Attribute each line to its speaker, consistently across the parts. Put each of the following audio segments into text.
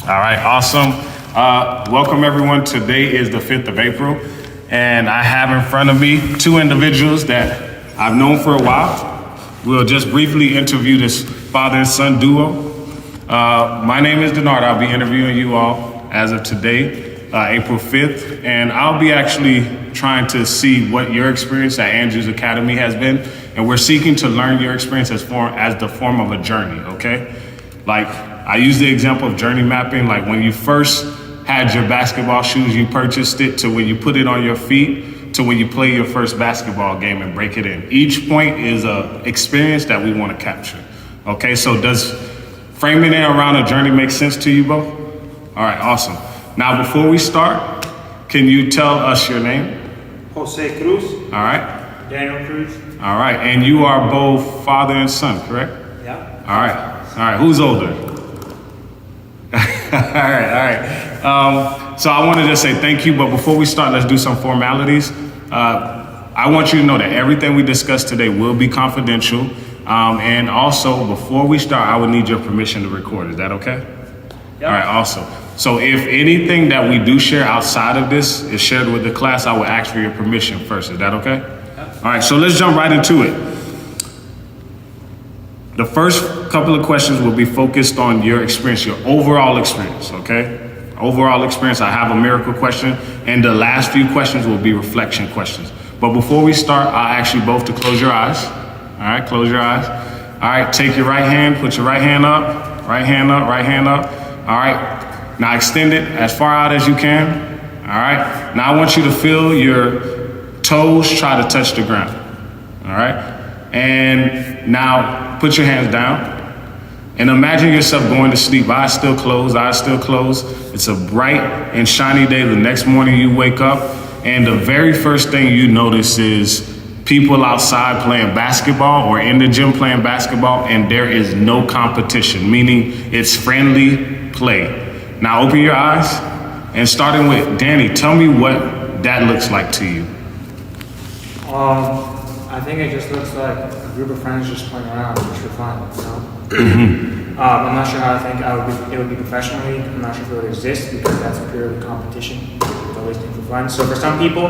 Speaker 1: All right, awesome. Welcome everyone. Today is the 5th of April, and I have in front of me two individuals that I've known for a while. We'll just briefly interview this father and son duo. My name is Denard. I'll be interviewing you all as of today, April 5th, and I'll be actually trying to see what your experience at Andrews Academy has been, and we're seeking to learn your experience as the form of a journey, okay? Like, I use the example of journey mapping, like when you first had your basketball shoes, you purchased it, to when you put it on your feet, to when you play your first basketball game and break it in. Each point is an experience that we want to capture, okay? So does framing it around a journey make sense to you both? All right, awesome. Now, before we start, can you tell us your name?
Speaker 2: Jose Cruz.
Speaker 1: All right.
Speaker 2: Daniel Cruz.
Speaker 1: All right, and you are both father and son, correct?
Speaker 2: Yeah.
Speaker 1: All right, who's older? All right. So I wanted to say thank you, but before we start, let's do some formalities. I want you to know that everything we discuss today will be confidential. And also, before we start, I would need your permission to record. Is that okay?
Speaker 2: Yep.
Speaker 1: All right, awesome. So if anything that we do share outside of this is shared with the class, I will ask for your permission first. Is that okay?
Speaker 2: Yep.
Speaker 1: All right, so let's jump right into it. The first couple of questions will be focused on your experience, your overall experience, okay? Overall experience, I have a miracle question, and the last few questions will be reflection questions. But before we start, I'll ask you both to close your eyes. All right, close your eyes. All right, take your right hand, put your right hand up, right hand up, right hand up. All right, now extend it as far out as you can. All right, now I want you to feel your toes try to touch the ground. All right, and now put your hands down and imagine yourself going to sleep. Eyes still closed, eyes still closed. It's a bright and shiny day. The next morning you wake up and the very first thing you notice is people outside playing basketball or in the gym playing basketball, and there is no competition, meaning it's friendly play. Now open your eyes and starting with Danny, tell me what that looks like to you.
Speaker 2: I think it just looks like a group of friends just playing around just for fun, you know? I'm not sure how I think it would be professionally. I'm not sure if it would exist because that's purely competition. It's always been for fun. So for some people,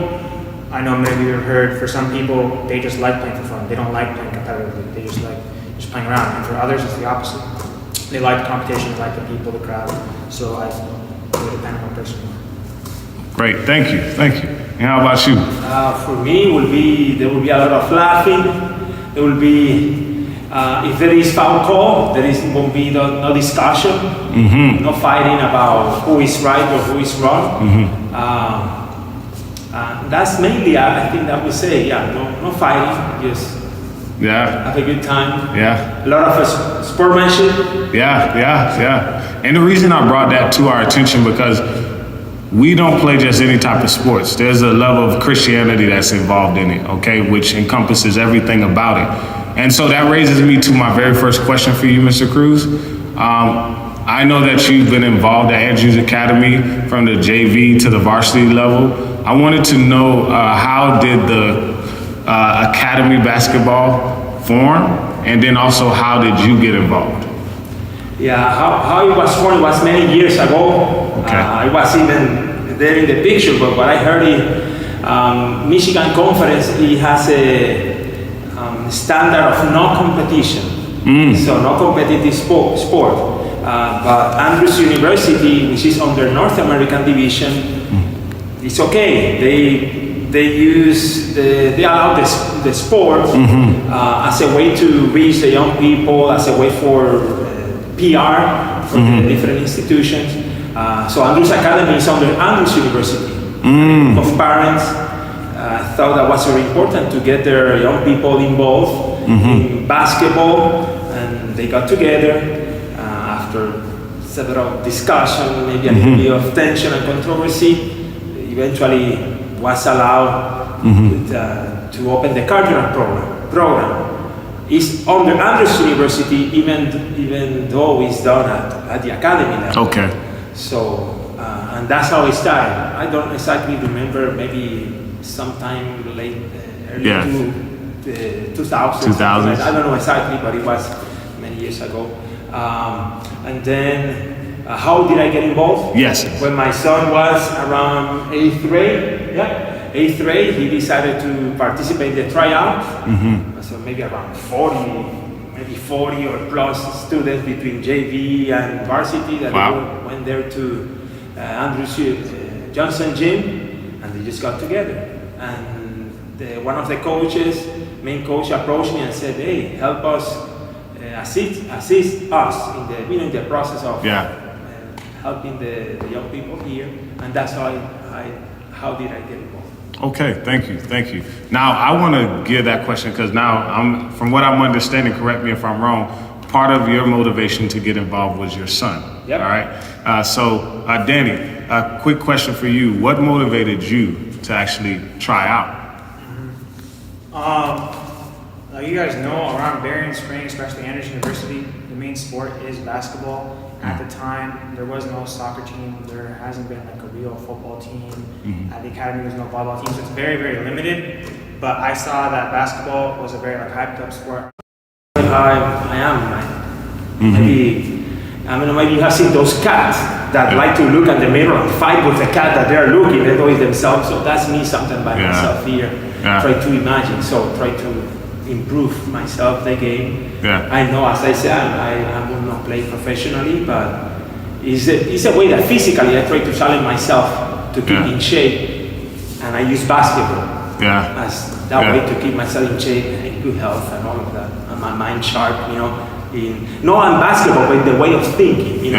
Speaker 2: I know maybe you've heard, for some people, they just like playing for fun. They don't like playing competitively. They just like just playing around. And for others, it's the opposite. They like the competition, they like the people, the crowd. So it would depend on what person you are.
Speaker 1: Great, thank you. And how about you?
Speaker 3: For me, there will be a lot of laughing. There will be, if there is foul call, won't be no discussion, no fighting about who is right or who is wrong. That's mainly, I think that we say, no fighting, just have a good time.
Speaker 1: Yeah.
Speaker 3: A lot of sportsmanship.
Speaker 1: Yeah. And the reason I brought that to our attention because we don't play just any type of sports. There's a level of Christianity that's involved in it, okay, which encompasses everything about it. And so that raises me to my very first question for you, Mr. Cruz. I know that you've been involved at Andrews Academy from the JV to the varsity level. I wanted to know how did the academy basketball form, and then also how did you get involved?
Speaker 3: Yeah, how it was formed was many years ago.
Speaker 1: Okay.
Speaker 3: I was even there in the picture, but what I heard is Michigan Conference, it has a standard of no competition. So no competitive sport. But Andrews University, which is under North American Division, it's okay. They allow the sport as a way to reach the young people, as a way for PR for the different institutions. So Andrews Academy is under Andrews University. Of parents thought that was very important to get their young people involved in basketball, and they got together after several discussions, maybe a little bit of tension and controversy. Eventually was allowed to open the Cardinal program. It's under Andrews University, even though it's done at the academy level.
Speaker 1: Okay.
Speaker 3: So, and that's how it started. I don't exactly remember, maybe sometime early 2000s. I don't know exactly, but it was many years ago. And then how did I get involved?
Speaker 1: Yes.
Speaker 3: When my son was around 8th grade, 8th grade, he decided to participate in the tryout. So maybe around 40 or plus students between JV and varsity that
Speaker 1: Wow.
Speaker 3: went there to Andrew Johnson Gym, and they just got together. And one of the coaches, main coach, approached me and said, "Hey, help us, assist us in the in the process of helping the young people here." And that's how did I get involved.
Speaker 1: Okay, thank you. Now I want to give that question because now from what I'm understanding, correct me if I'm wrong, part of your motivation to get involved was your son.
Speaker 3: Yep.
Speaker 1: All right. So Danny, a quick question for you. What motivated you to actually try out?
Speaker 2: Like you guys know, around Berrien Springs, especially Anderson University, the main sport is basketball. At the time, there was no soccer team. There hasn't been like a real football team. At the academy, there's no volleyball team, so it's very, very limited. But I saw that basketball was a very like hyped up sport.
Speaker 3: I am. Maybe you have seen those cats that like to look at the mirror and fight with the cat that they are looking, they know it themselves. So that's me something by myself here. Try to imagine, so try to improve myself the game. I know, as I said, I will not play professionally, but it's a way that physically I try to challenge myself to keep in shape, and I use basketball as that way to keep myself in shape and in good health and all of that, and my mind sharp, not in basketball, but in the way of thinking,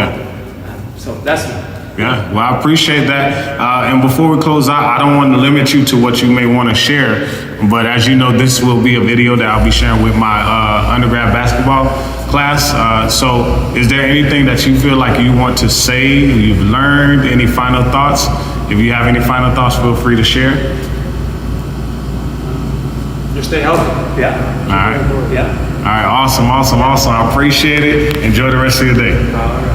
Speaker 3: so that's me.
Speaker 1: Yeah, well, I appreciate that. And before we close out, I don't want to limit you to what you may want to share, but as you know, this will be a video that I'll be sharing with my undergrad basketball class. So is there anything that you feel like you want to say, you've learned, any final thoughts? If you have any final thoughts, feel free to share.
Speaker 2: Just stay healthy.
Speaker 1: All right.
Speaker 3: Yeah.
Speaker 1: All right, awesome. I appreciate it. Enjoy the rest of your day.
Speaker 3: All right.